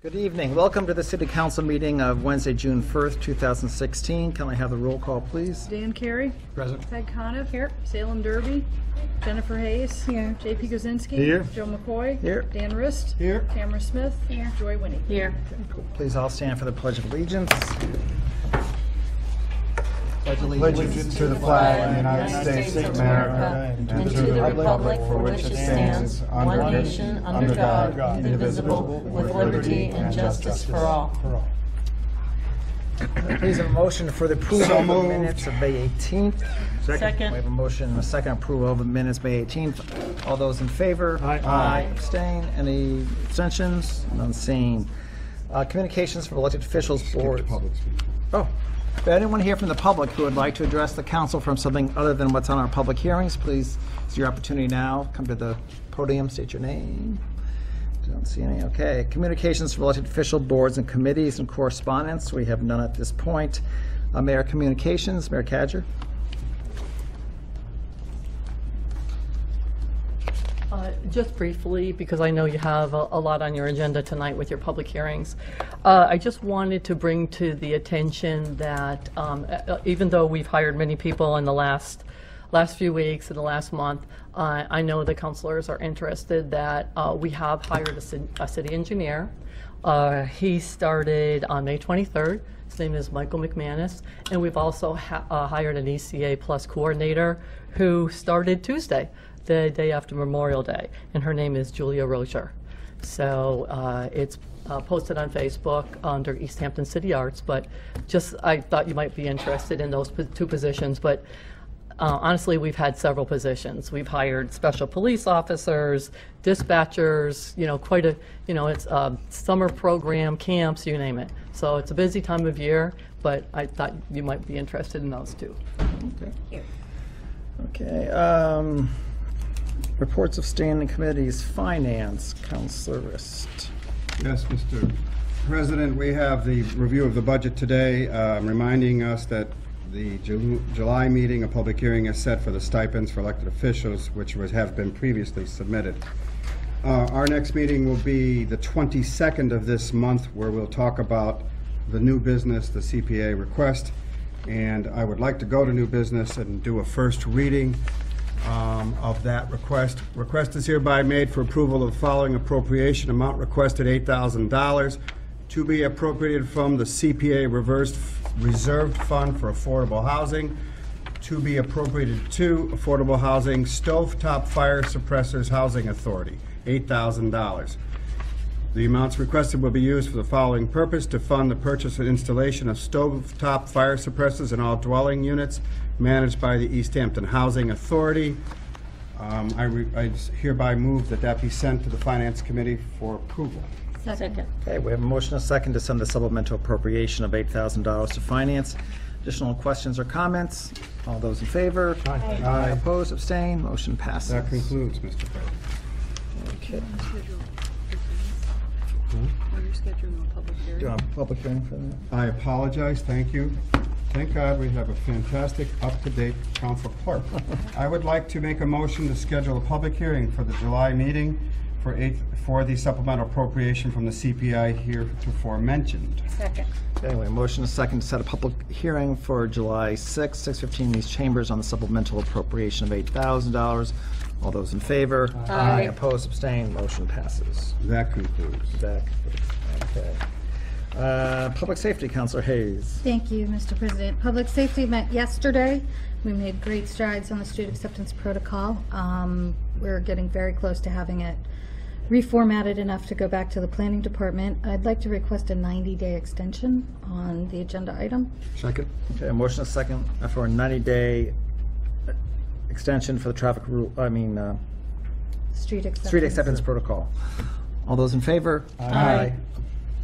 Good evening. Welcome to the City Council meeting of Wednesday, June 1st, 2016. Can I have the roll call, please? Dan Carey. Present. Peg Coniff. Here. Salem Derby. Jennifer Hayes. Here. J.P. Gozinski. Here. Joe McCoy. Here. Dan Rist. Here. Tamara Smith. Here. Joy Winnie. Here. Please all stand for the Pledge of Allegiance. Pledge Allegiance to the flag of the United States of America and to the republic for which it stands, one nation, under God, indivisible, with liberty and justice for all. Please have a motion for the approval of the minutes of May 18th. Second. We have a motion and a second approval of the minutes May 18th. All those in favor? Aye. Abstain? Any abstentions? None seen. Communications from elected officials, boards. Oh, if anyone here from the public who would like to address the council from something other than what's on our public hearings, please, it's your opportunity now. Come to the podium, state your name. Don't see any. Okay. Communications from elected official boards and committees and correspondence. We have none at this point. Mayor Communications, Mayor Cadger. Just briefly, because I know you have a lot on your agenda tonight with your public hearings. I just wanted to bring to the attention that even though we've hired many people in the last few weeks, in the last month, I know the councilors are interested that we have hired a city engineer. He started on May 23rd. His name is Michael McManus. And we've also hired an ECA Plus coordinator who started Tuesday, the day after Memorial Day, and her name is Julia Rocher. So it's posted on Facebook under East Hampton City Arts, but just I thought you might be interested in those two positions. But honestly, we've had several positions. We've hired special police officers, dispatchers, quite a, it's summer program, camps, you name it. So it's a busy time of year, but I thought you might be interested in those too. Okay. Okay. Reports of standing committees, Finance, Councilor Rist. Yes, Mr. President, we have the review of the budget today, reminding us that the July meeting, a public hearing is set for the stipends for elected officials, which have been previously submitted. Our next meeting will be the 22nd of this month, where we'll talk about the new business, the CPA request, and I would like to go to new business and do a first reading of that request. Request is hereby made for approval of the following appropriation. Amount requested $8,000 to be appropriated from the CPA Reserved Fund for Affordable Housing, to be appropriated to Affordable Housing Stovetop Fire Suppressors Housing Authority, $8,000. The amounts requested will be used for the following purpose: to fund the purchase and installation of stovetop fire suppressors in all dwelling units managed by the East Hampton Housing Authority. I hereby move that be sent to the Finance Committee for approval. Second. Okay, we have a motion and a second to send the supplemental appropriation of $8,000 to Finance. Additional questions or comments? All those in favor? Aye. Opposed, abstained, motion passes. That concludes, Mr. President. Okay. You're scheduling a public hearing. Do you want a public hearing for that? I apologize, thank you. Thank God we have a fantastic, up-to-date council clerk. I would like to make a motion to schedule a public hearing for the July meeting for the supplemental appropriation from the CPI heretofore mentioned. Second. Anyway, motion and a second to set a public hearing for July 6th, 6:15 in these chambers on the supplemental appropriation of $8,000. All those in favor? Aye. Opposed, abstained, motion passes. That concludes. Okay. Public Safety, Councilor Hayes. Thank you, Mr. President. Public Safety met yesterday. We made great strides on the student acceptance protocol. We're getting very close to having it reformatted enough to go back to the planning department. I'd like to request a 90-day extension on the agenda item. Second. Okay, a motion and a second for a 90-day extension for the traffic rule, Street acceptance. street acceptance protocol. All those in favor? Aye.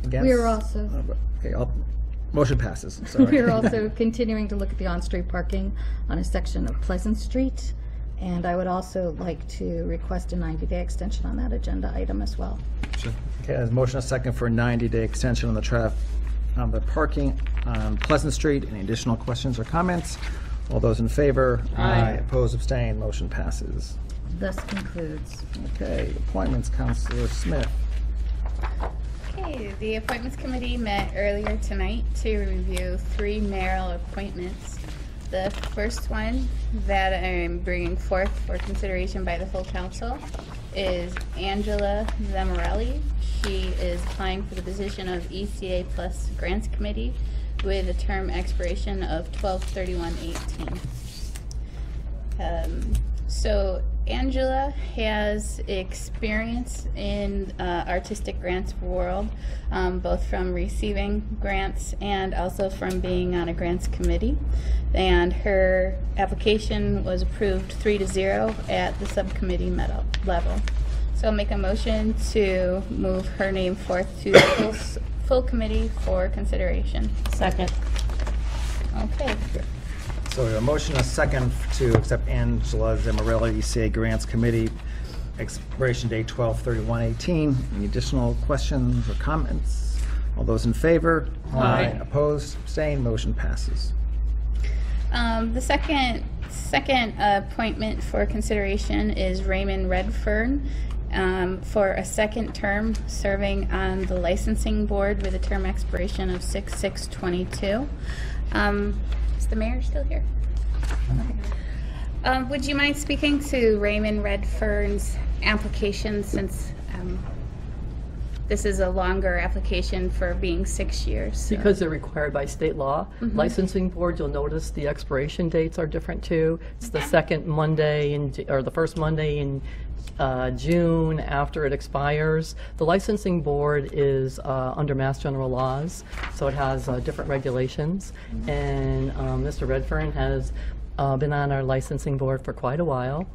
Against? We are also Okay, motion passes. Sorry. we are also continuing to look at the on-street parking on a section of Pleasant Street. And I would also like to request a 90-day extension on that agenda item as well. Okay, there's a motion and a second for a 90-day extension on the parking on Pleasant Street. Any additional questions or comments? All those in favor? Aye. Opposed, abstained, motion passes. Thus concludes. Okay, appointments, Councilor Smith. Okay, the Appointments Committee met earlier tonight to review 3 mayoral appointments. The first one that I'm bringing forth for consideration by the full council is Angela Zamorelli. She is applying for the position of ECA Plus Grants Committee with a term expiration of 12/31/18. So Angela has experience in artistic grants world, both from receiving grants and also from being on a grants committee. And her application was approved 3-0 at the subcommittee level. So I'll make a motion to move her name forth to the full committee for consideration. Second. Okay. So we have a motion, a second to accept Angela Zamorelli, ECA Grants Committee, expiration date 12/31/18. Any additional questions or comments? All those in favor? Aye. Opposed? Abstained? Motion passes. The second appointment for consideration is Raymond Redfern for a second term serving on the licensing board with a term expiration of 6/6/22. Is the mayor still here? Okay. Would you mind speaking to Raymond Redfern's application, since this is a longer application for being 6 years? So. Because they're required by state law. Licensing board, you'll notice the expiration dates are different too. It's the second Monday or the first Monday in June after it expires. The licensing board is under Mass General laws, so it has different regulations. And Mr. Redfern has been on our licensing board for quite a while.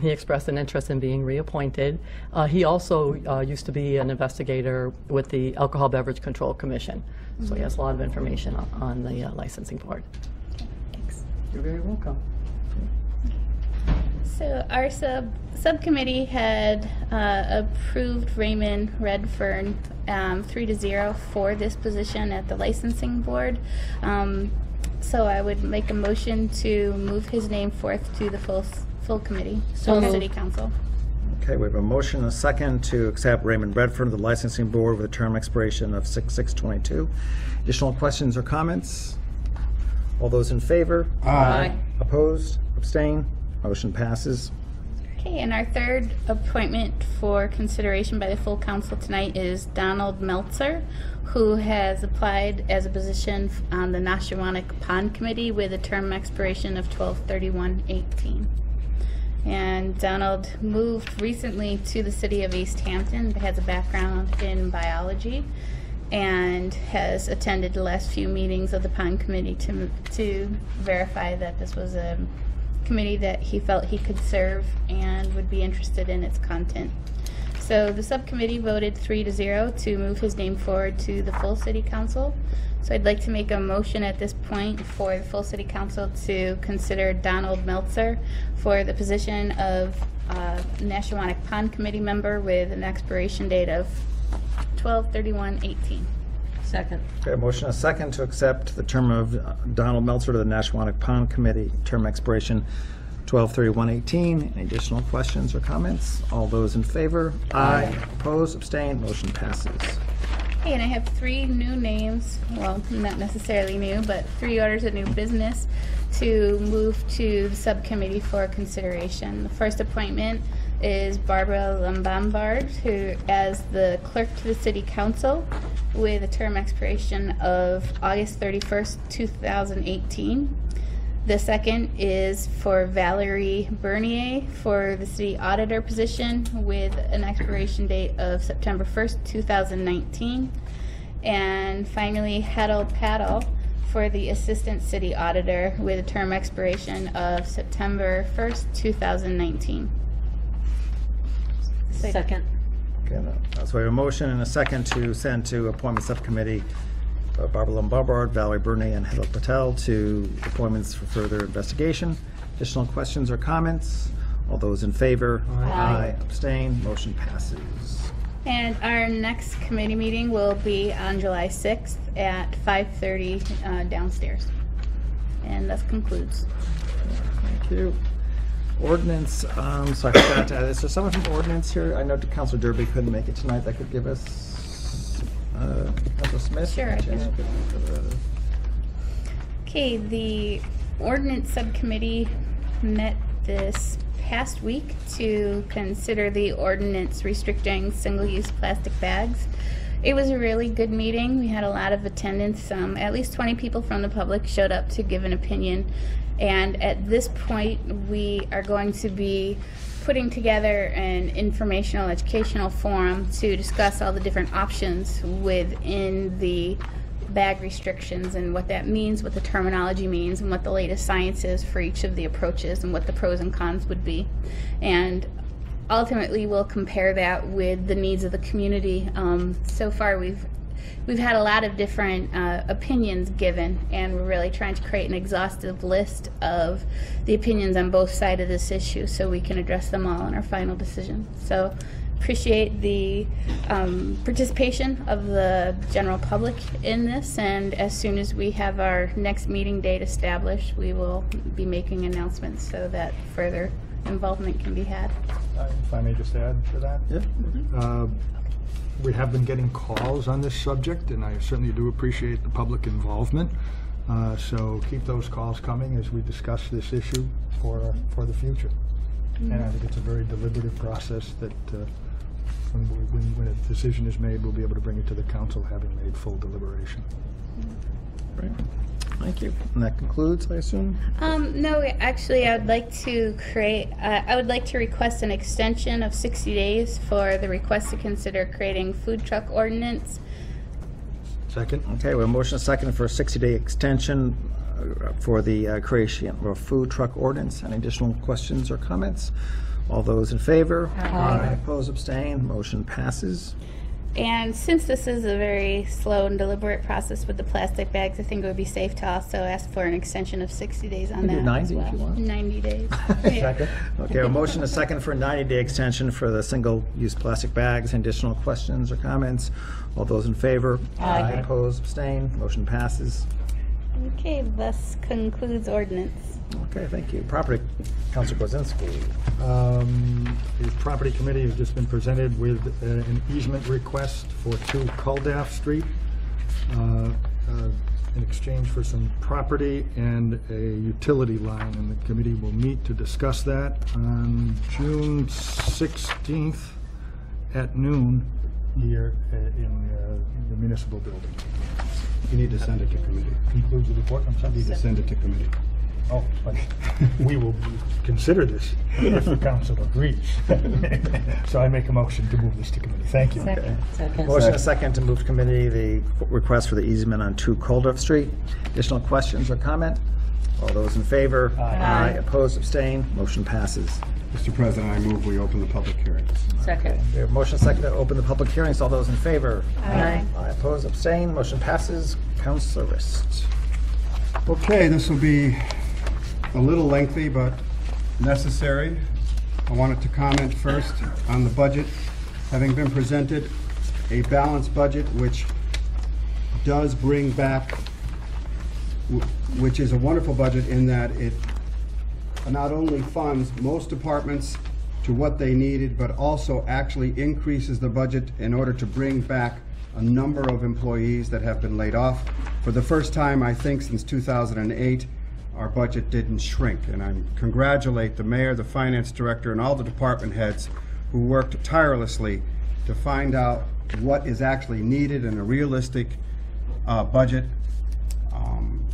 He expressed an interest in being reappointed. He also used to be an investigator with the Alcohol Beverage Control Commission, so he has a lot of information on the licensing board. Thanks. You're very welcome. So our subcommittee had approved Raymond Redfern 3-0 for this position at the licensing board. So I would make a motion to move his name forth to the full committee, full city council. Okay, we have a motion, a second to accept Raymond Redfern to the licensing board with a term expiration of 6/6/22. Additional questions or comments? All those in favor? Aye. Opposed? Abstained? Motion passes. Okay, and our third appointment for consideration by the full council tonight is Donald Meltzer, who has applied as a position on the Nashawanek Pond Committee with a term expiration of 12/31/18. And Donald moved recently to the city of East Hampton, but has a background in biology and has attended the last few meetings of the Pond Committee to verify that this was a committee that he felt he could serve and would be interested in its content. So the subcommittee voted 3-0 to move his name forward to the full city council. So I'd like to make a motion at this point for the full city council to consider Donald Meltzer for the position of Nashawanek Pond Committee member with an expiration date of 12/31/18. Second. Okay, a motion, a second to accept the term of Donald Meltzer to the Nashawanek Pond Committee, term expiration 12/31/18. Any additional questions or comments? All those in favor? Aye. Opposed? Abstained? Motion passes. Okay, and I have 3 new names, well, not necessarily new, but 3 orders of new business to move to the subcommittee for consideration. The first appointment is Barbara Lombard, who as the clerk to the city council with a term expiration of August 31st, 2018. The second is for Valerie Bernier for the city auditor position with an expiration date of September 1st, 2019. And finally, Heddle Paddle for the assistant city auditor with a term expiration of September 1st, 2019. Second. Okay, so we have a motion and a second to send to appointment subcommittee Barbara Lombard, Valerie Bernier, and Heddle Patel to appointments for further investigation. Additional questions or comments? All those in favor? Aye. Abstain? Motion passes. And our next committee meeting will be on July 6th at 5:30 downstairs. And that concludes. Thank you. Ordinance, so I forgot to add, is there someone from ordinance here? I know Councilor Derby couldn't make it tonight that could give us Councilor Smith? Sure, I can. Just for the- Okay, the ordinance subcommittee met this past week to consider the ordinance restricting single-use plastic bags. It was a really good meeting. We had a lot of attendance. At least 20 people from the public showed up to give an opinion. And at this point, we are going to be putting together an informational educational forum to discuss all the different options within the bag restrictions and what that means, what the terminology means, and what the latest science is for each of the approaches and what the pros and cons would be. And ultimately, we'll compare that with the needs of the community. So far, we've had a lot of different opinions given, and we're really trying to create an exhaustive list of the opinions on both sides of this issue so we can address them all in our final decision. So appreciate the participation of the general public in this, and as soon as we have our next meeting date established, we will be making announcements so that further involvement can be had. If I may just add to that. Yeah. We have been getting calls on this subject, and I certainly do appreciate the public involvement. So keep those calls coming as we discuss this issue for the future. And I think it's a very deliberative process that when a decision is made, we'll be able to bring it to the council having made full deliberation. Great. Thank you. And that concludes, I assume? No, actually, I would like to request an extension of 60 days for the request to consider creating food truck ordinance. Second? Okay, we have a motion and a second for a 60-day extension for the creation of a food truck ordinance. Any additional questions or comments? All those in favor? Aye. Opposed, abstained, motion passes. And since this is a very slow and deliberate process with the plastic bags, I think it would be safe to also ask for an extension of 60 days on We can do that 90 as if well. you want. 90 days. Yeah. Second? Okay, a motion and a second for a 90-day extension for the single-use plastic bags. Any additional questions or comments? All those in favor? Aye. Opposed, abstained, motion passes. Okay, thus concludes ordinance. Okay, thank you. Property, Councilor Kwasinski. The property committee has just been presented with an easement request for 2 Culdaff Street in exchange for some property and a utility line, and the committee will meet to discuss that on June 16th at noon here in the municipal building. You need to send it to committee. Concludes the report. I'm sorry. You need to send it to committee. Oh, but we will consider this if the council agrees. So I make a motion to move this to committee. Thank you. Motion and a second to move to committee the request for the easement on 2 Culdaff Street. Additional questions or comment? All those in favor? Aye. Opposed, abstained, motion passes. Mr. President, I move we open the public hearings. Second. We have a motion and a second to open the public hearings. All those in favor? Aye. Opposed, abstained, motion passes. Councilor Rist. Okay, this will be a little lengthy, but necessary. I wanted to comment first on the budget. Having been presented a balanced budget, which does bring back, which is a wonderful budget in that it not only funds most departments to what they needed, but also actually increases the budget in order to bring back a number of employees that have been laid off. For the first time, I think, since 2008, our budget didn't shrink. And I congratulate the mayor, the finance director, and all the department heads who worked tirelessly to find out what is actually needed in a realistic budget.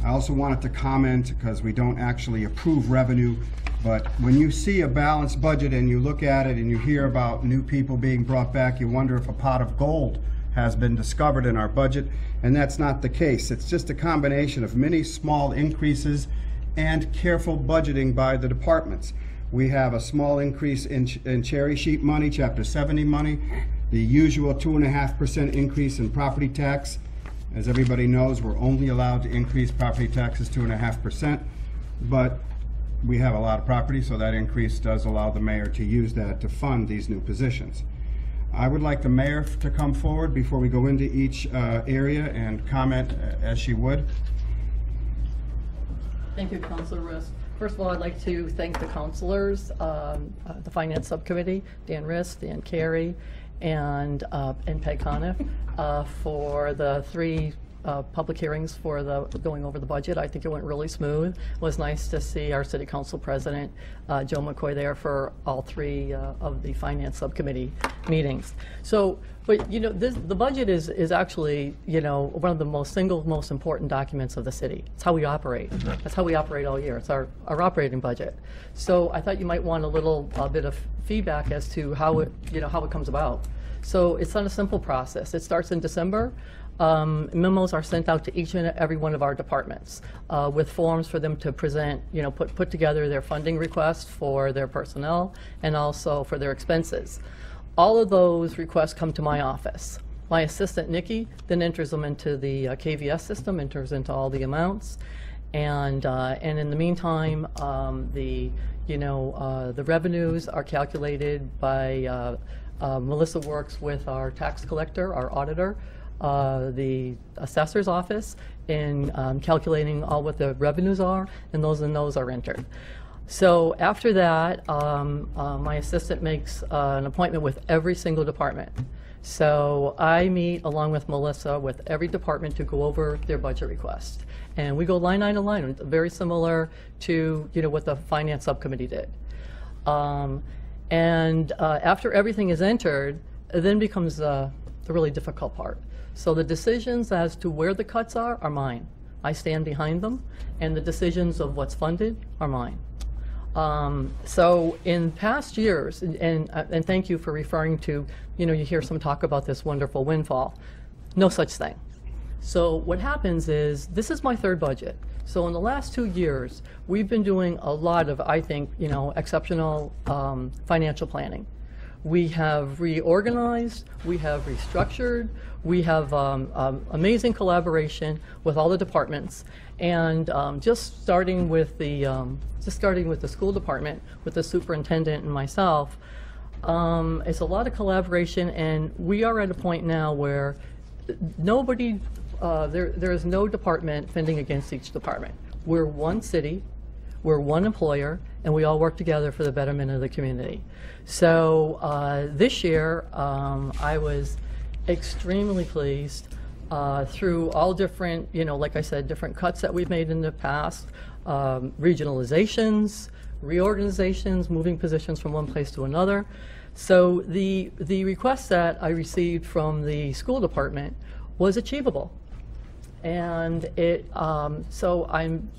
I also wanted to comment, because we don't actually approve revenue, but when you see a balanced budget and you look at it and you hear about new people being brought back, you wonder if a pot of gold has been discovered in our budget, and that's not the case. It's just a combination of many small increases and careful budgeting by the departments. We have a small increase in cherry sheet money, Chapter 70 money, the usual 2.5% increase in property tax. As everybody knows, we're only allowed to increase property taxes 2.5%, but we have a lot of property, so that increase does allow the mayor to use that to fund these new positions. I would like the mayor to come forward before we go into each area and comment as she would. Thank you, Councilor Rist. First of all, I'd like to thank the councilors, the Finance Subcommittee, Dan Rist, Dan Carey, and Peg Coniff for the 3 public hearings for going over the budget. I think it went really smooth. It was nice to see our city council president, Joe McCoy, there for all 3 of the finance subcommittee meetings. So, but you know, the budget is actually, you know, one of the most important documents of the city. It's how we operate. That's how we operate all year. It's our operating budget. So I thought you might want a bit of feedback as to how it, you know, how it comes about. So it's not a simple process. It starts in December. Memos are sent out to each and every one of our departments with forms for them to present, you know, put together their funding requests for their personnel and also for their expenses. All of those requests come to my office. My assistant, Nikki, then enters them into the KVS system, enters into all the amounts. And in the meantime, the revenues are calculated by, Melissa works with our tax collector, our auditor, the assessor's office in calculating all what the revenues are, and those are entered. So after that, my assistant makes an appointment with every single department. So I meet along with Melissa with every department to go over their budget request. And we go line item to line, very similar to, you know, what the finance subcommittee did. After everything is entered, it then becomes the really difficult part. So the decisions as to where the cuts are mine. I stand behind them, and the decisions of what's funded are mine. So in past years, and thank you for referring to, you know, you hear some talk about this wonderful windfall. No such thing. So what happens is, this is my 3rd budget. So in the last 2 years, we've been doing a lot of, I think, you know, exceptional financial planning. We have reorganized, we have restructured, we have amazing collaboration with all the departments, and just starting with the school department, with the superintendent and myself, it's a lot of collaboration, and we are at a point now where nobody, there is no department fending against each department. We're one city, we're one employer, and we all work together for the betterment of the community. So this year, I was extremely pleased through all different, you know, like I said, different cuts that we've made in the past, regionalizations, reorganizations, moving positions from one place to another. So the request that I received from the school department was achievable. And so I'm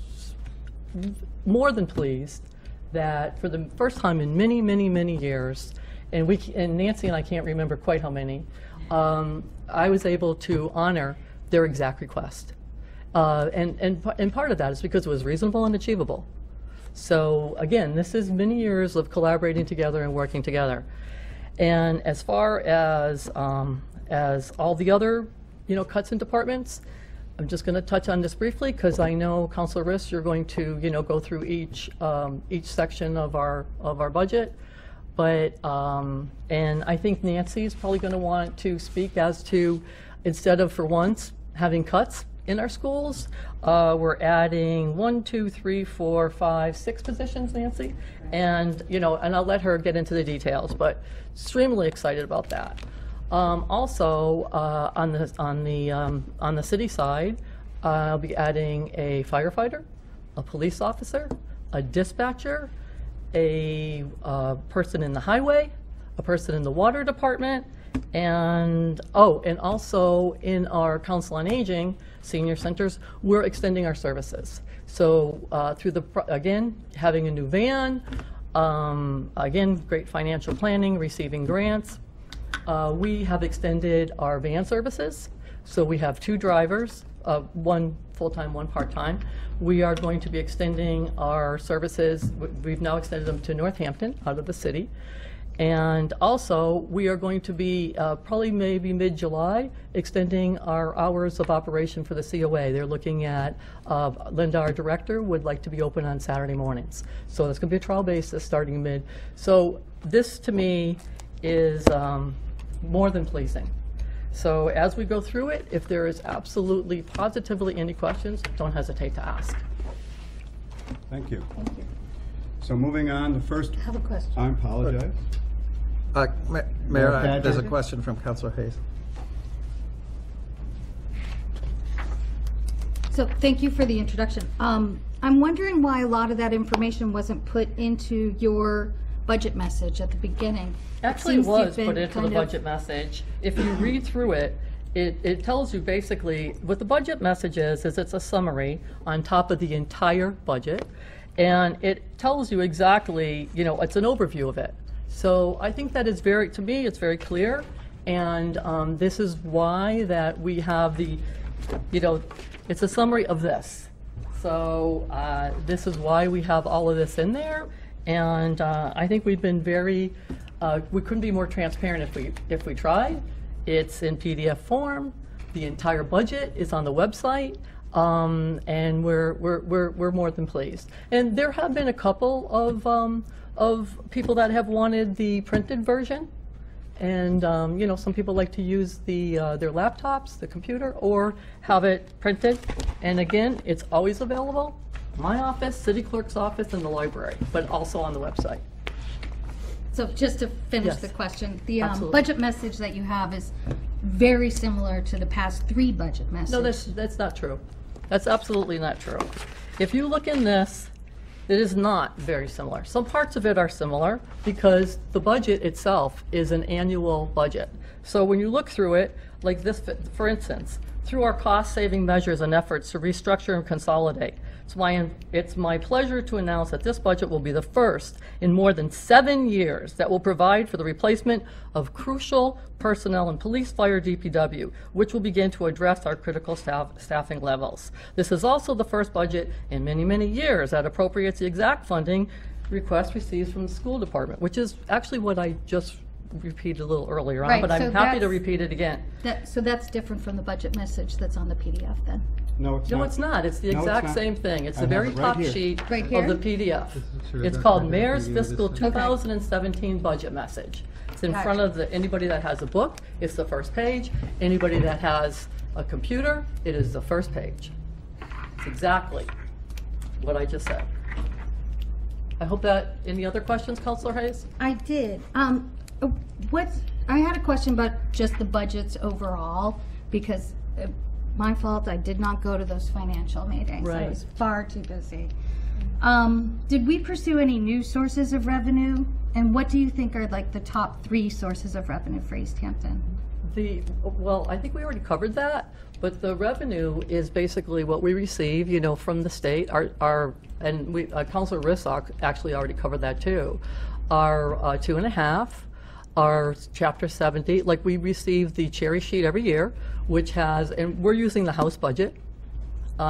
more than pleased that for the first time in many, many, many years, and Nancy and I can't remember quite how many, I was able to honor their exact request. And part of that is because it was reasonable and achievable. So again, this is many years of collaborating together and working together. And as far as all the other, you know, cuts in departments, I'm just going to touch on this briefly because I know, Councilor Riss, you're going to, you know, go through each section of our budget. But and I think Nancy's probably going to want to speak as to, instead of for once having cuts in our schools, we're adding 1, 2, 3, 4, 5, 6 positions, Nancy, and you know, and I'll let her get into the details. But extremely excited about that. Also, on the city side, I'll be adding a firefighter, a police officer, a dispatcher, a person in the highway, a person in the water department, and also in our Council on Aging senior centers, we're extending our services. So through again, having a new van, again, great financial planning, receiving grants. We have extended our van services. So we have 2 drivers, 1 full-time, 1 part-time. We are going to be extending our services. We've now extended them to Northampton, out of the city. And also, we are going to be, probably maybe mid-July, extending our hours of operation for the COA. They're looking at, Linda, our director, would like to be open on Saturday mornings. So it's going to be a trial basis starting mid. So this, to me, is more than pleasing. So as we go through it, if there is absolutely, positively any questions, don't hesitate to ask. Thank you. So moving on, the first. I have a question. I apologize. Mayor, Paget? there's a question from Councilor Hayes. So thank you for the introduction. I'm wondering why a lot of that information wasn't put into your budget message at the beginning. Actually, it seems to have was been put into the kind of- budget message. If you read through it, it tells you basically, what the budget message is it's a summary on top of the entire budget. And it tells you exactly, it's an overview of it. So I think that is to me, it's very clear. And this is why that we have it's a summary of this. So this is why we have all of this in there. And I think we've been we couldn't be more transparent if we tried. It's in PDF form. The entire budget is on the website. And we're more than pleased. And there have been a couple of people that have wanted the printed version. And some people like to use their laptops, the computer, or have it printed. And again, it's always available. My office, city clerk's office, and the library, but also on the website. So just to finish Yes. the question, the Absolutely. budget message that you have is very similar to the past 3 budget messages. No, that's not true. That's absolutely not true. If you look in this, it is not very similar. Some parts of it are similar because the budget itself is an annual budget. So when you look through it, like this, for instance, through our cost-saving measures and efforts to restructure and consolidate, it's my pleasure to announce that this budget will be the first in more than 7 years that will provide for the replacement of crucial personnel in police, fire, DPW, which will begin to address our critical staffing levels. This is also the first budget in many, many years that appropriates the exact funding request received from the school department, which is actually what I just repeated a little earlier on, Right, but so I'm happy to that's- repeat it again. So that's different from the budget message that's on the PDF then? No, it's not. No, it's not. It's the No, it's exact not. same thing. It's I the have very it right top here. sheet Right of here? the PDF. It's called Mayor's Fiscal 2017 Budget Message. It's in front of anybody that has a book, it's the first page. Anybody that has a computer, it is the first page. It's exactly what I just said. I hope that, any other questions, Councilor Hayes? I did. I had a question about just the budgets overall, because my fault, I did not go to those financial meetings. I Right. was far too busy. Did we pursue any new sources of revenue? And what do you think are like the top 3 sources of revenue for East Hampton? Well, I think we already covered that, but the revenue is basically what we receive, from the state. Councilor Rissock actually already covered that too. Our 2.5, our Chapter 70, like we receive the cherry sheet every year, which has, and we're using the House budget.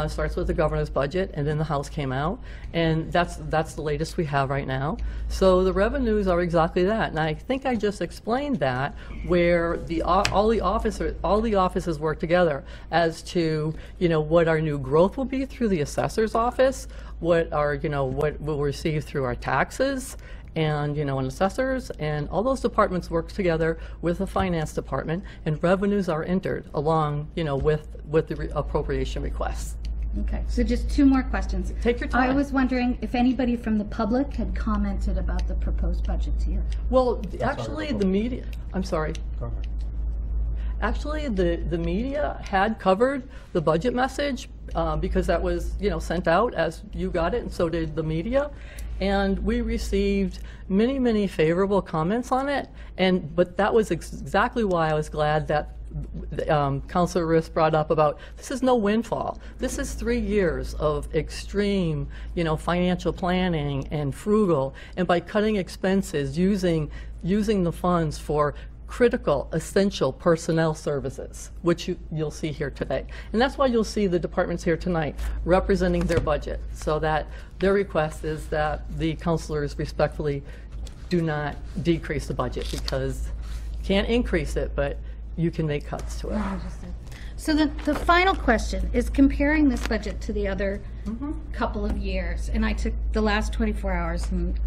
Starts with the governor's budget, and then the House came out, and that's the latest we have right now. So the revenues are exactly that, and I think I just explained that, where all the offices work together as to what our new growth will be through the assessor's office, what we'll receive through our taxes, and and assessors, and all those departments work together with the finance department, and revenues are entered along with the appropriation requests. Okay, so just 2 more questions. Take your time. I was wondering if anybody from the public had commented about the proposed budgets here. Well, actually, the media, I'm sorry. Go ahead. Actually, the media had covered the budget message because that was, sent out as you got it, and so did the media. And we received many, many favorable comments on it. But that was exactly why I was glad that Councilor Riss brought up about this is no windfall. This is 3 years of extreme, financial planning and frugal, and by cutting expenses, using the funds for critical, essential personnel services, which you'll see here today. And that's why you'll see the departments here tonight representing their budget, so that their request is that the councilors respectfully do not decrease the budget, because you can't increase it, but you can make cuts to it. So the final question is comparing this budget to the other couple of years, and I took the last 24 hours, and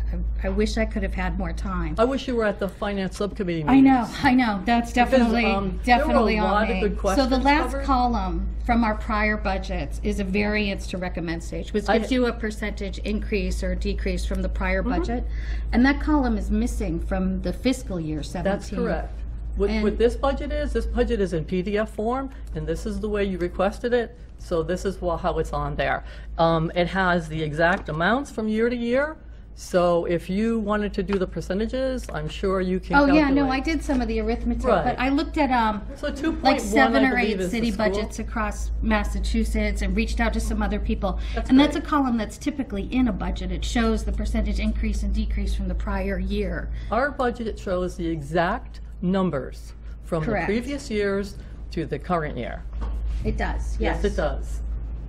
I wish I could have had more time. I wish you were at the finance subcommittee meeting. I know, that's definitely, there were a on lot of me. good So the questions last covered. column from our prior budgets is a variance to recommend stage, which gives you a percentage increase or decrease from the prior budget. And that column is missing from the fiscal year 17. That's correct. What And- this budget is in PDF form, and this is the way you requested it, so this is how it's on there. It has the exact amounts from year to year, so if you wanted to do the percentages, I'm sure you can Oh, calculate. yeah, no, I did some of the arithmetic, Right. but I looked at, So 2.1, like 7 I or 8 believe, is the city school. budgets across Massachusetts and reached out to some other people. That's And that's a great. column that's typically in a budget. It shows the percentage increase and decrease from the prior year. Our budget shows the exact numbers from Correct. the previous years to the current year. It does, yes. Yes, it does.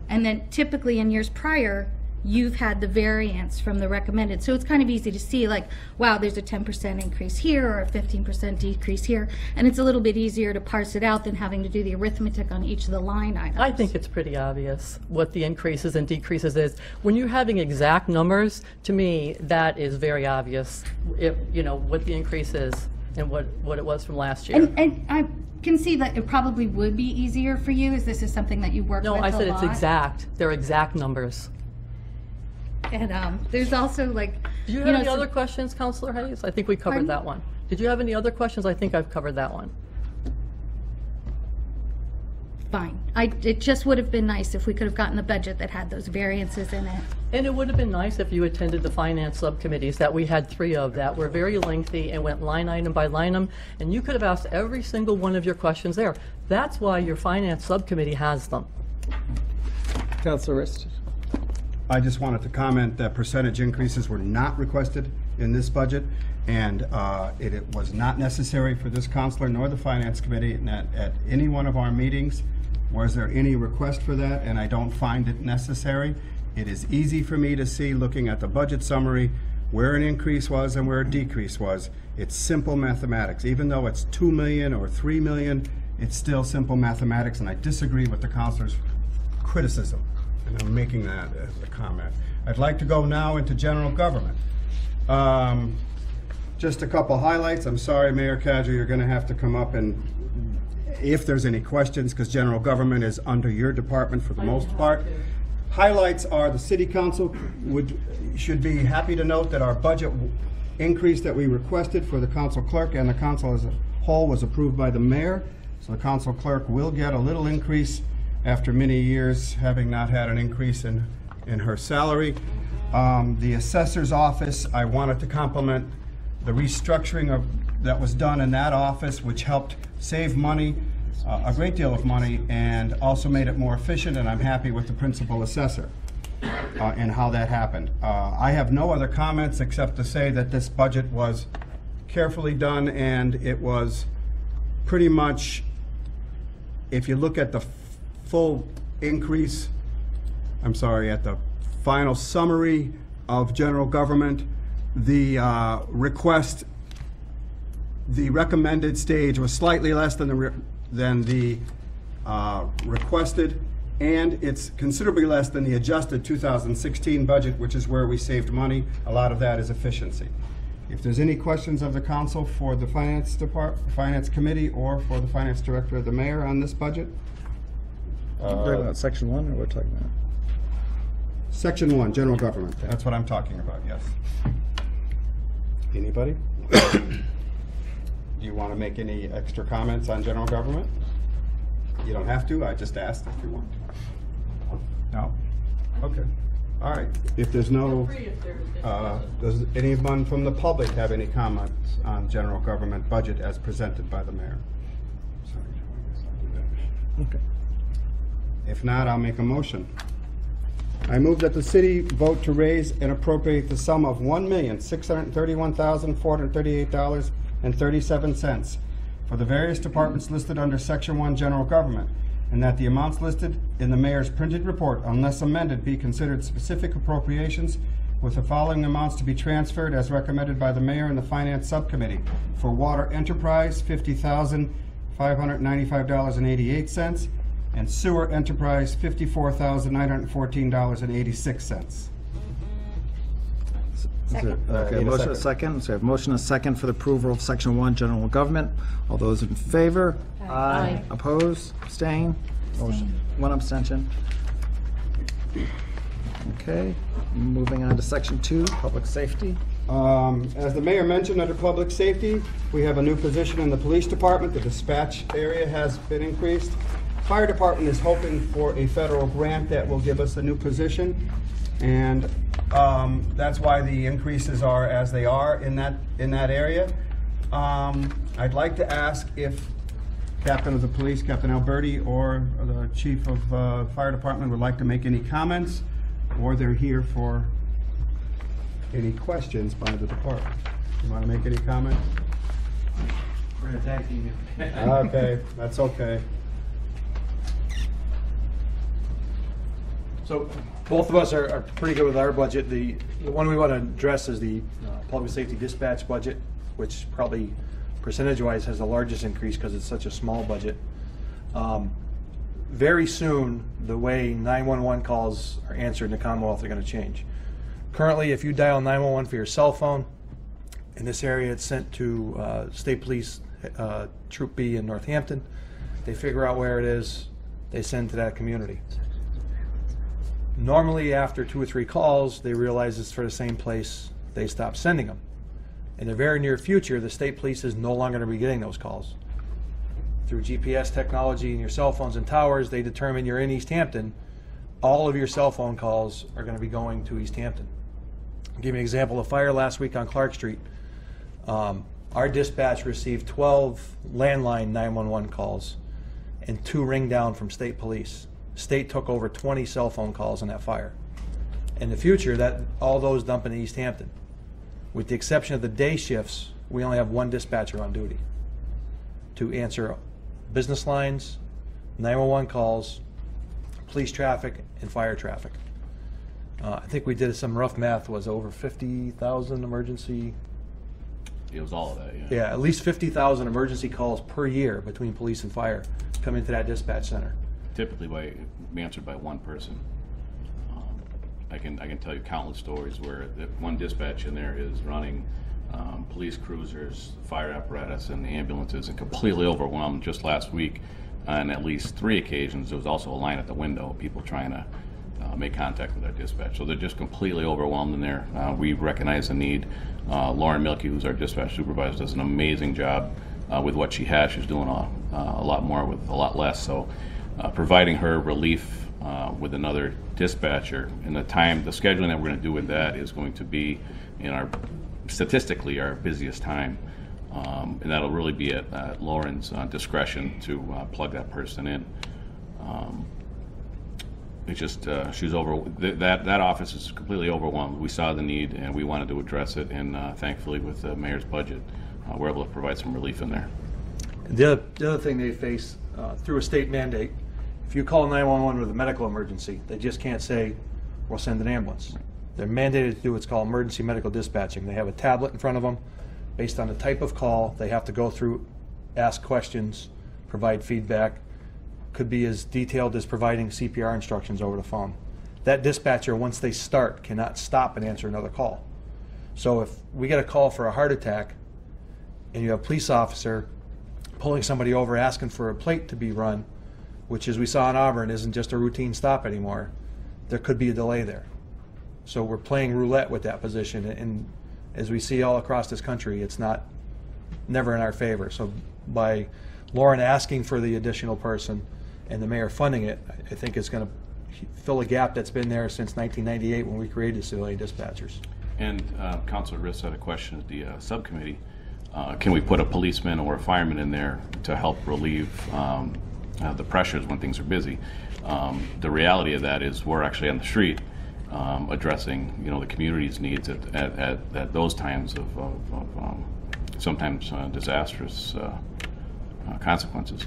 And then typically in years prior, you've had the variance from the recommended. So it's kind of easy to see, like, wow, there's a 10% increase here or a 15% decrease here. And it's a little bit easier to parse it out than having to do the arithmetic on each of the line items. I think it's pretty obvious what the increases and decreases is. When you're having exact numbers, to me, that is very obvious, if, you know, what the increase is and what it was from last year. And I can see that it probably would be easier for you, as this is something that you work with a No, lot. I said it's exact. They're exact numbers. And there's also like, Do you have know, any some- other questions, Counselor Hayes? I think we covered Pardon? that one. Did you have any other questions? I think I've covered that one. fine. It just would have been nice if we could have gotten a budget that had those variances in it. And it would have been nice if you attended the finance subcommittees that we had 3 of that were very lengthy and went line item by line item, and you could have asked every single one of your questions there. That's why your finance subcommittee has them. Councilor Rist. I just wanted to comment that percentage increases were not requested in this budget, and it was not necessary for this counselor nor the finance committee, and at any one of our meetings was there any request for that, and I don't find it necessary. It is easy for me to see, looking at the budget summary, where an increase was and where a decrease was. It's simple mathematics. Even though it's 2 million or 3 million, it's still simple mathematics, and I disagree with the counselor's criticism, and I'm making that as a comment. I'd like to go now into general government. Just a couple highlights. I'm sorry, Mayor Cadger, you're going to have to come up and, if there's any questions, because general government is under your department for the most part. Highlights are the city council should be happy to note that our budget increase that we requested for the council clerk and the council as a whole was approved by the mayor. So the council clerk will get a little increase after many years having not had an increase in her salary. The assessor's office, I wanted to compliment the restructuring that was done in that office, which helped save money, a great deal of money, and also made it more efficient, and I'm happy with the principal assessor and how that happened. I have no other comments except to say that this budget was carefully done, and it was pretty much, if you look at the full increase, I'm sorry, at the final summary of general government, the recommended stage was slightly less than the requested, and it's considerably less than the adjusted 2016 budget, which is where we saved money. A lot of that is efficiency. If there's any questions of the council for the finance committee or for the finance director or the mayor on this budget? Talking about section 1, or we're talking about? Section 1, general government. That's what I'm talking about, yes. Anybody? Do you want to make any extra comments on general government? You don't have to, I just asked if you want to. No? Okay. All right. If there's no, does anyone from the public have any comments on general government budget as presented by the mayor? Sorry, I guess I'll do that. Okay. If not, I'll make a motion. I move that the city vote to raise and appropriate the sum of $1,631,438.37 for the various departments listed under Section 1 General Government, and that the amounts listed in the mayor's printed report, unless amended, be considered specific appropriations, with the following amounts to be transferred as recommended by the mayor and the finance subcommittee. For water enterprise, $50,595.88. and sewer enterprise $54,914.86. Okay, motion a second. So we have motion a second for the approval of Section 1, General Government. All those in favor? Aye. Oppose? Abstain? Motion. One abstention. Okay, moving on to Section 2, Public Safety. As the mayor mentioned, under public safety, we have a new position in the police department. The dispatch area has been increased. Fire department is hoping for a federal grant that will give us a new position, and that's why the increases are as they are in that area. I'd like to ask if Captain of the Police, Captain Alberti, or the Chief of Fire Department would like to make any comments, or they're here for any questions by the department. You want to make any comments? We're going to tag team you. Okay, that's okay. So both of us are pretty good with our budget. The one we want to address is the public safety dispatch budget, which probably percentage-wise has the largest increase because it's such a small budget. Very soon, the way 911 calls are answered in the Commonwealth are going to change. Currently, if you dial 911 for your cell phone, in this area it's sent to State Police Troop B in Northampton. They figure out where it is, they send to that community. Normally, after 2 or 3 calls, they realize it's for the same place, they stop sending them. In the very near future, the state police is no longer going to be getting those calls. Through GPS technology and your cell phones and towers, they determine you're in East Hampton. All of your cell phone calls are going to be going to East Hampton. I'll give you an example of fire last week on Clark Street. Our dispatch received 12 landline 911 calls and 2 ring down from state police. State took over 20 cell phone calls in that fire. In the future, all those dump into East Hampton. With the exception of the day shifts, we only have 1 dispatcher on duty to answer business lines, 911 calls, police traffic, and fire traffic. I think we did some rough math, was over 50,000 emergency. It was all of that, yeah. Yeah, at least 50,000 emergency calls per year between police and fire come into that dispatch center. Typically answered by one person. I can tell you countless stories where one dispatch in there is running police cruisers, fire apparatus, and the ambulances, and completely overwhelmed. Just last week, on at least 3 occasions, there was also a line at the window, people trying to make contact with our dispatch. So they're just completely overwhelmed in there. We recognize the need. Lauren Milkey, who's our dispatch supervisor, does an amazing job with what she has. She's doing a lot more with a lot less. So providing her relief with another dispatcher, and the scheduling that we're going to do with that is going to be in statistically our busiest time. And that'll really be at Lauren's discretion to plug that person in. It's just she's that office is completely overwhelmed. We saw the need and we wanted to address it, and thankfully with the mayor's budget, we're able to provide some relief in there. The other thing they face through a state mandate, if you call 911 with a medical emergency, they just can't say, we'll send an ambulance. They're mandated to do what's called emergency medical dispatching. They have a tablet in front of them. Based on the type of call, they have to go through, ask questions, provide feedback. Could be as detailed as providing CPR instructions over the phone. That dispatcher, once they start, cannot stop and answer another call. So if we get a call for a heart attack and you have a police officer pulling somebody over asking for a plate to be run, which, as we saw in Auburn, isn't just a routine stop anymore, there could be a delay there. So we're playing roulette with that position, and as we see all across this country, it's never in our favor. So by Lauren asking for the additional person and the mayor funding it, I think it's going to fill a gap that's been there since 1998 when we created civilian dispatchers. And Councilor Riss had a question at the subcommittee. Can we put a policeman or a fireman in there to help relieve the pressures when things are busy? The reality of that is we're actually on the street addressing the community's needs at those times of sometimes disastrous consequences.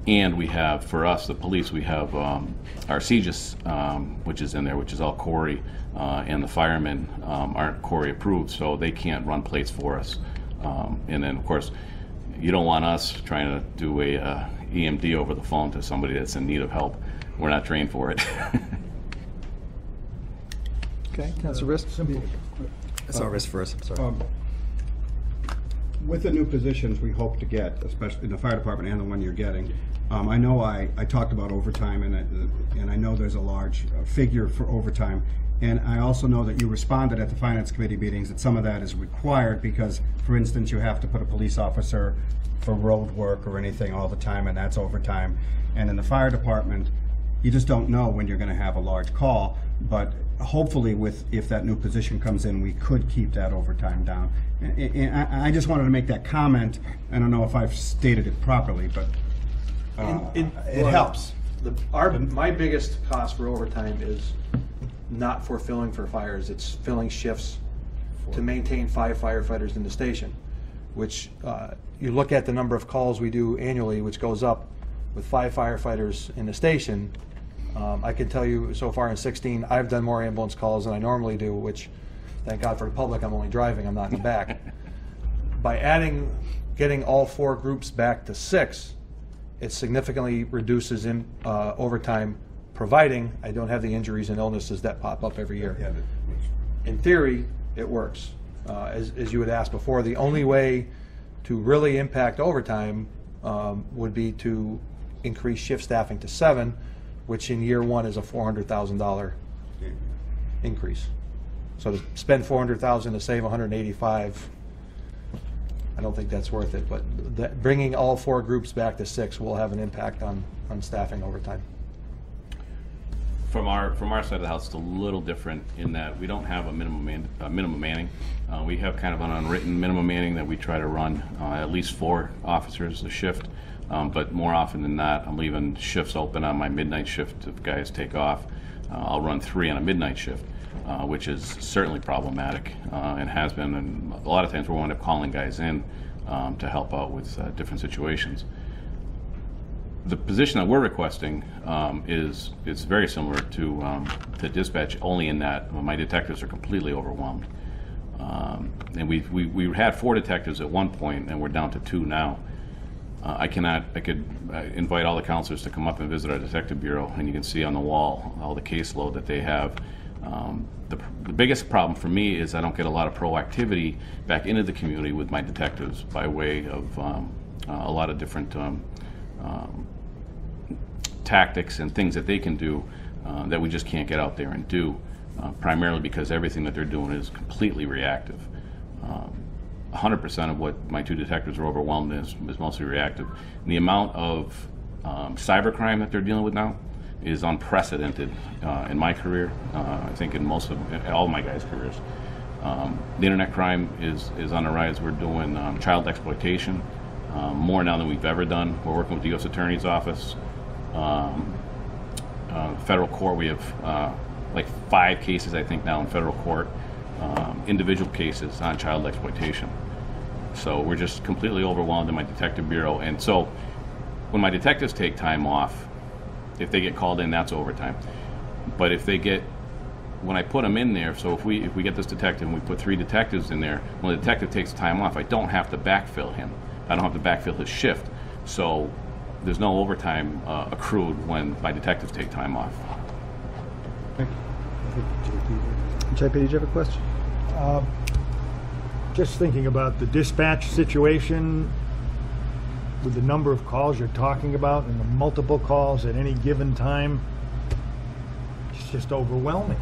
And we have, for us, the police, we have our CJIS, which is in there, which is all Corey, and the firemen aren't Corey approved, so they can't run plates for us. And then, of course, you don't want us trying to do a EMD over the phone to somebody that's in need of help. We're not trained for it. Okay, Councilor Risk? Simple. That's our risk first, sorry. With the new positions we hope to get, especially in the fire department and the one you're getting, I know I talked about overtime, and I know there's a large figure for overtime. And I also know that you responded at the Finance Committee meetings that some of that is required because, for instance, you have to put a police officer for road work or anything all the time, and that's overtime. And in the fire department, you just don't know when you're going to have a large call. But hopefully, if that new position comes in, we could keep that overtime down. And I just wanted to make that comment. I don't know if I've stated it properly, but it helps. My biggest cost for overtime is not for filling for fires, it's filling shifts to maintain 5 firefighters in the station, which you look at the number of calls we do annually, which goes up with 5 firefighters in the station. I can tell you so far in 16, I've done more ambulance calls than I normally do, which, thank God for the public, I'm only driving, I'm not in the back. By getting all 4 groups back to 6, it significantly reduces in overtime, providing I don't have the injuries and illnesses that pop up every year. In theory, it works. As you had asked before, the only way to really impact overtime would be to increase shift staffing to 7, which in year 1 is a $400,000 increase. So to spend $400,000 to save $185,000, I don't think that's worth it. But bringing all 4 groups back to 6 will have an impact on staffing overtime. From our side of the house, it's a little different in that we don't have a minimum manning. We have kind of an unwritten minimum manning that we try to run at least 4 officers a shift. But more often than not, I'm leaving shifts open on my midnight shift if guys take off. I'll run 3 on a midnight shift, which is certainly problematic and has been. And a lot of times we'll wind up calling guys in to help out with different situations. The position that we're requesting is very similar to dispatch, only in that my detectives are completely overwhelmed. And we had 4 detectives at one point, and we're down to 2 now. I could invite all the counselors to come up and visit our detective bureau, and you can see on the wall all the caseload that they have. The biggest problem for me is I don't get a lot of proactivity back into the community with my detectives by way of a lot of different tactics and things that they can do that we just can't get out there and do, primarily because everything that they're doing is completely reactive. 100% of what my 2 detectives are overwhelmed is mostly reactive. And the amount of cybercrime that they're dealing with now is unprecedented in my career. I think in all of my guys' careers. The internet crime is on the rise. We're doing child exploitation more now than we've ever done. We're working with the U.S. Attorney's Office. Federal court, we have like 5 cases, I think, now in federal court, individual cases on child exploitation. So we're just completely overwhelmed in my detective bureau. And so when my detectives take time off, if they get called in, that's overtime. But when I put them in there, so if we get this detective and we put 3 detectives in there, when the detective takes time off, I don't have to backfill him. I don't have to backfill his shift. So there's no overtime accrued when my detectives take time off. JP, did you have a question? Just thinking about the dispatch situation with the number of calls you're talking about and the multiple calls at any given time, it's just overwhelming.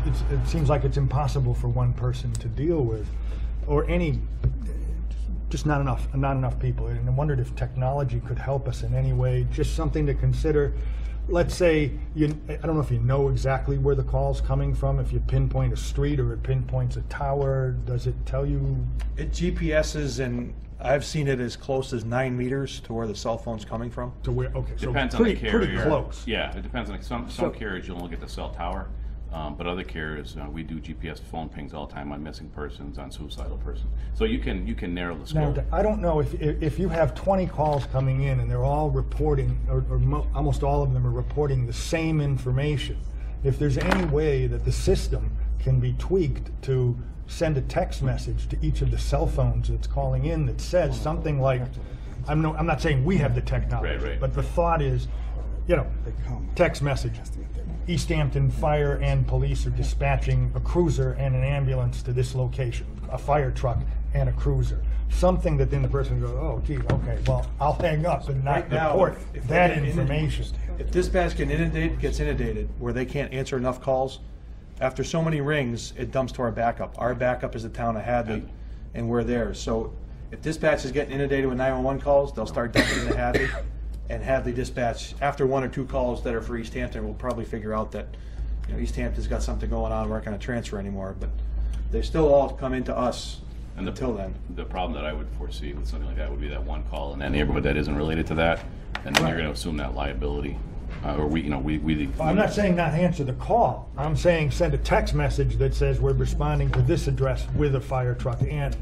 It seems like it's impossible for one person to deal with, or just not enough people. And I wondered if technology could help us in any way, just something to consider. Let's say, I don't know if you know exactly where the call's coming from, if you pinpoint a street or it pinpoints a tower, does it tell you? It GPS's, and I've seen it as close as 9 meters to where the cell phone's coming from. To where? Okay, so Depends pretty, on the carrier. pretty close. Yeah, it depends on some carriers you'll only get the cell tower, but other carriers we do GPS phone pings all the time on missing persons, on suicidal persons. So you can narrow the scope. Now, I don't know if you have 20 calls coming in and they're all reporting, or almost all of them are reporting the same information. If there's any way that the system can be tweaked to send a text message to each of the cell phones that's calling in that says something like, I'm not saying we have the technology, Right, right. but the thought is, you know, text message. East Hampton Fire and Police are dispatching a cruiser and an ambulance to this location, a fire truck and a cruiser. Something that then the person goes, oh, gee, okay, well, I'll hang up and not Right now, report if that they get information. If dispatch gets inundated where they can't answer enough calls, after so many rings, it dumps to our backup. Our backup is the town of Hadley, and we're theirs. So if dispatch is getting inundated with 911 calls, they'll start dumping into Hadley, and Hadley dispatch, after 1 or 2 calls that are for East Hampton, will probably figure out that, you know, East Hampton's got something going on, we're not going to transfer anymore. But they still all come into us until then. The problem that I would foresee with something like that would be that one call in that neighborhood that isn't related to that, and then you're going to assume that liability, or we. I'm not saying not answer the call. I'm saying send a text message that says we're responding to this address with a fire truck and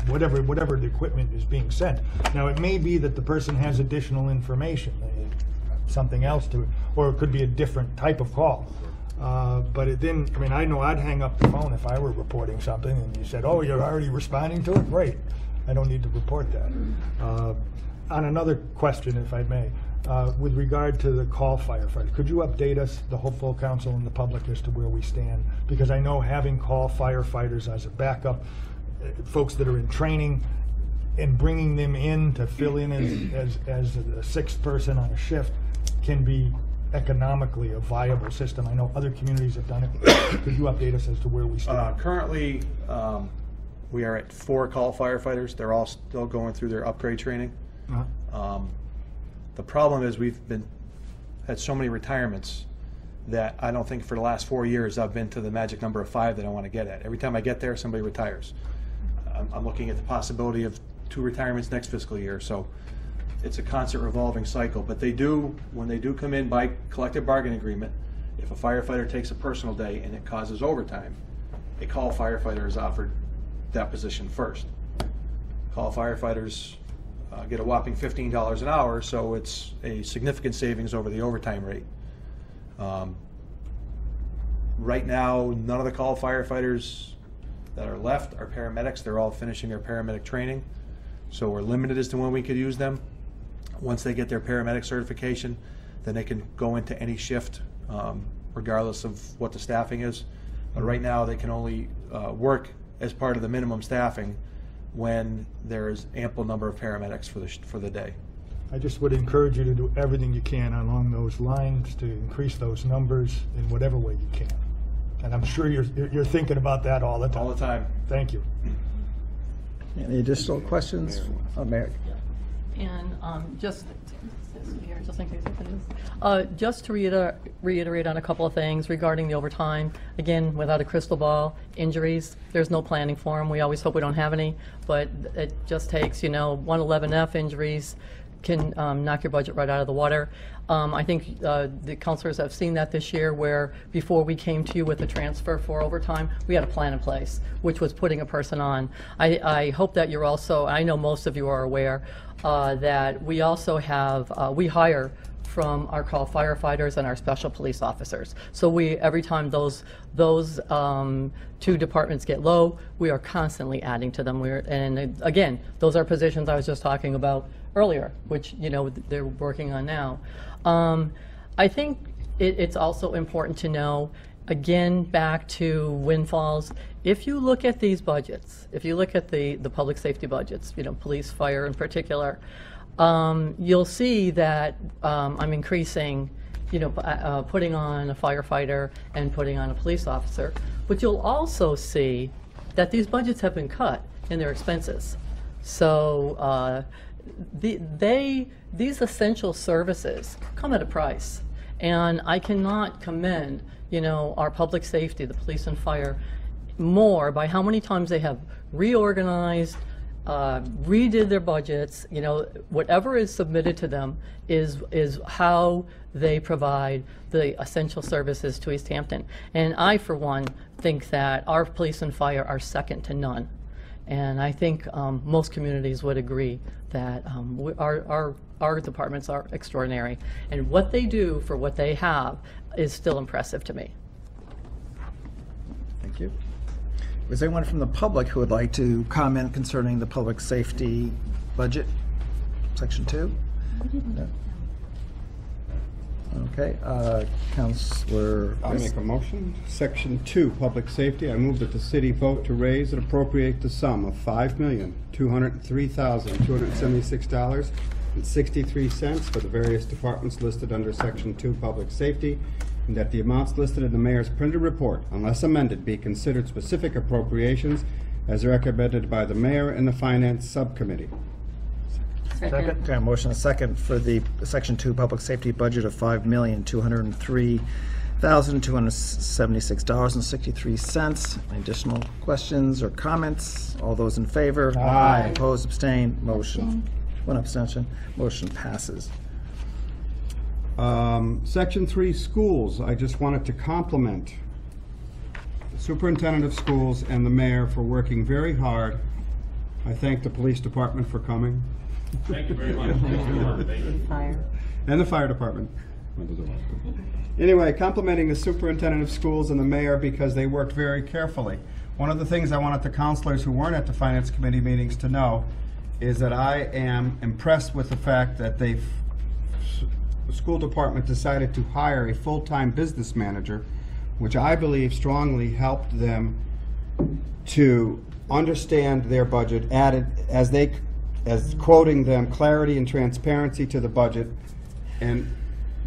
whatever the equipment is being sent. Now, it may be that the person has additional information, something else to it, or it could be a different type of call. But it didn't, I mean, I know I'd hang up the phone if I were reporting something and you said, oh, you're already responding to it? Great. I don't need to report that. On another question, if I may, with regard to the call firefighters, could you update us, the full council and the public, as to where we stand? Because I know having call firefighters as a backup, folks that are in training, and bringing them in to fill in as a 6th person on a shift can be economically a viable system. I know other communities have done it. Could you update us as to where we stand? Currently, we are at 4 call firefighters. They're all still going through their upgrade training. The problem is we've had so many retirements that I don't think for the last 4 years I've been to the magic number of 5 that I want to get at. Every time I get there, somebody retires. I'm looking at the possibility of 2 retirements next fiscal year, so it's a constant revolving cycle. But they do, when they do come in by collective bargaining agreement, if a firefighter takes a personal day and it causes overtime, a call firefighter is offered that position first. Call firefighters get a whopping $15 an hour, so it's a significant savings over the overtime rate. Right now, none of the call firefighters that are left are paramedics. They're all finishing their paramedic training, so we're limited as to when we could use them. Once they get their paramedic certification, then they can go into any shift, regardless of what the staffing is. But right now, they can only work as part of the minimum staffing when there is ample number of paramedics for the day. I just would encourage you to do everything you can along those lines to increase those numbers in whatever way you can. And I'm sure you're thinking about that all the time. All the time. Thank you. Any additional questions? Mary? And just in case just to reiterate on a couple of things regarding the overtime. Again, without a crystal ball, injuries, there's no planning for them. We always hope we don't have any, but it just takes, 111F injuries can knock your budget right out of the water. I think the councilors have seen that this year, where before we came to you with the transfer for overtime, we had a plan in place, which was putting a person on. I hope that you're also, I know most of you are aware, that we also have, we hire from our call firefighters and our special police officers. So every time those 2 departments get low, we are constantly adding to them. And again, those are positions I was just talking about earlier, which they're working on now. I think it's also important to know, again, back to windfalls. If you look at these budgets, if you look at the public safety budgets, police, fire in particular, you'll see that I'm increasing, putting on a firefighter and putting on a police officer. But you'll also see that these budgets have been cut in their expenses. So these essential services come at a price. And I cannot commend, our public safety, the police and fire, more by how many times they have reorganized, redid their budgets. Whatever is submitted to them is how they provide the essential services to East Hampton. And I, for one, think that our police and fire are second to none. And I think most communities would agree that our departments are extraordinary. And what they do for what they have is still impressive to me. Thank you. Is there anyone from the public who would like to comment concerning the public safety budget? Section 2? No. Okay, Counselor. I'll make a motion. Section 2, Public Safety. I move that the city vote to raise and appropriate the sum of $5,203,276.63 for the various departments listed under Section 2, Public Safety, and that the amounts listed in the mayor's printed report, unless amended, be considered specific appropriations as recommended by the mayor and the Finance Subcommittee. Second. Okay, motion and second for the Section 2 Public Safety budget of $5,203,276.63. Additional questions or comments? All those in favor? Aye. Opposed, abstained, motion. One abstention. Motion passes. Section 3, Schools. I just wanted to compliment the superintendent of schools and the mayor for working very hard. I thank the police department for coming. Thank you very much. And the fire department. Anyway, complimenting the superintendent of schools and the mayor because they worked very carefully. One of the things I wanted the counselors who weren't at the finance committee meetings to know is that I am impressed with the fact that the school department decided to hire a full-time business manager, which I believe strongly helped them to understand their budget, added as quoting them clarity and transparency to the budget. And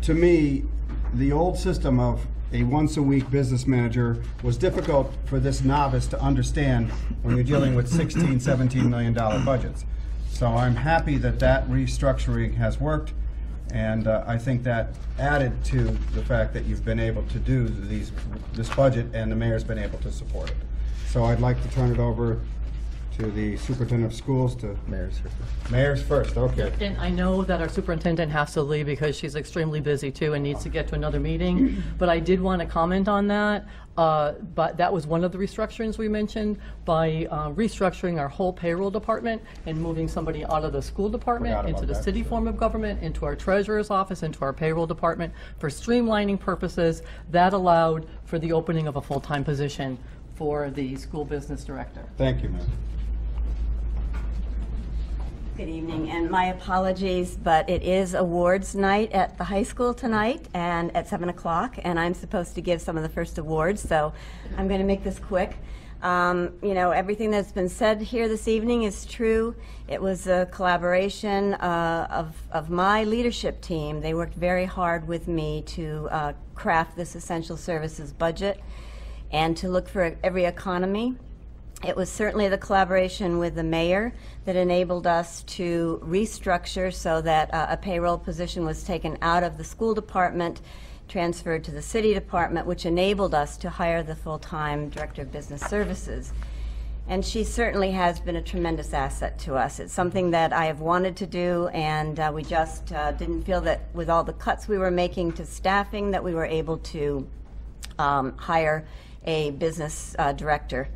to me, the old system of a once-a-week business manager was difficult for this novice to understand when you're dealing with $16, $17 million budgets. So I'm happy that that restructuring has worked, and I think that added to the fact that you've been able to do this budget and the mayor's been able to support it. So I'd like to turn it over to the superintendent of schools to... Mayor's first, okay. And I know that our superintendent has to leave because she's extremely busy too and needs to get to another meeting, but I did want to comment on that. But that was one of the restructurings we mentioned by restructuring our whole payroll department and moving somebody out of the school department Forgot into about the that, city form of government, into our treasurer's office, into our payroll department. For streamlining purposes, that allowed for the opening of a full-time position for the school business director. Thank you, Mayor. Good evening, and my apologies, but it is awards night at the high school tonight and at 7 o'clock, and I'm supposed to give some of the first awards, so I'm going to make this quick. You know, everything that's been said here this evening is true. It was a collaboration of my leadership team. They worked very hard with me to craft this essential services budget and to look for every economy. It was certainly the collaboration with the mayor that enabled us to restructure so that a payroll position was taken out of the school department, transferred to the city department, which enabled us to hire the full-time director of business services. And she certainly has been a tremendous asset to us. It's something that I have wanted to do, and we just didn't feel that with all the cuts we were making to staffing that we were able to hire a business director